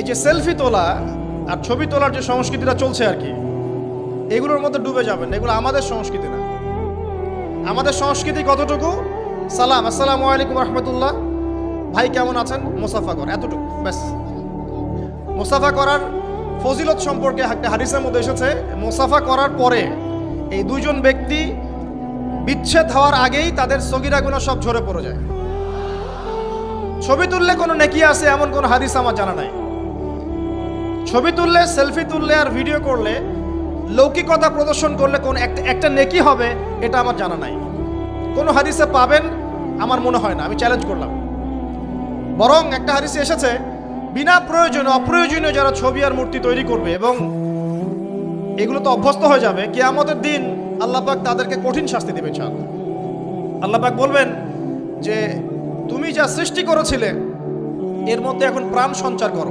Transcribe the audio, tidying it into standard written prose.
এই যে সেলফি তোলা আর ছবি তোলার যে সংস্কৃতিটা চলছে আর কি, এগুলোর মধ্যে ডুবে যাবেন না। এগুলো আমাদের সংস্কৃতি না। আমাদের সংস্কৃতি কতটুকু? সালাম, আসসালামু আলাইকুম রহমতুল্লাহ, ভাই কেমন আছেন, মুসাফা কর, এতটুকু ব্যাস। মুসাফা করার ফজিলত সম্পর্কে একটা হাদিসের মধ্যে এসেছে, মুসাফা করার পরে এই দুইজন ব্যক্তি বিচ্ছেদ হওয়ার আগেই তাদের সগীরা গুনাহ সব ঝরে পড়ে যায়। ছবি তুললে কোনো নেকি আছে এমন কোনো হাদিস আমার জানা নাই। ছবি তুললে, সেলফি তুললে আর ভিডিও করলে, লৌকিকতা প্রদর্শন করলে কোন একটা নেকি হবে এটা আমার জানা নাই। কোনো হাদিসে পাবেন আমার মনে হয় না, আমি চ্যালেঞ্জ করলাম। বরং একটা হাদিসে এসেছে বিনা প্রয়োজনে অপ্রয়োজনীয় যারা ছবি আর মূর্তি তৈরি করবে এবং এগুলো তো অভ্যস্ত হয়ে যাবে, কিয়ামতের দিন আল্লাহ পাক তাদেরকে কঠিন শাস্তি দেবে। ইনশাআল্লাহ আল্লাহ পাক বলবেন যে তুমি যা সৃষ্টি করেছিলে এর মধ্যে এখন প্রাণ সঞ্চার করো।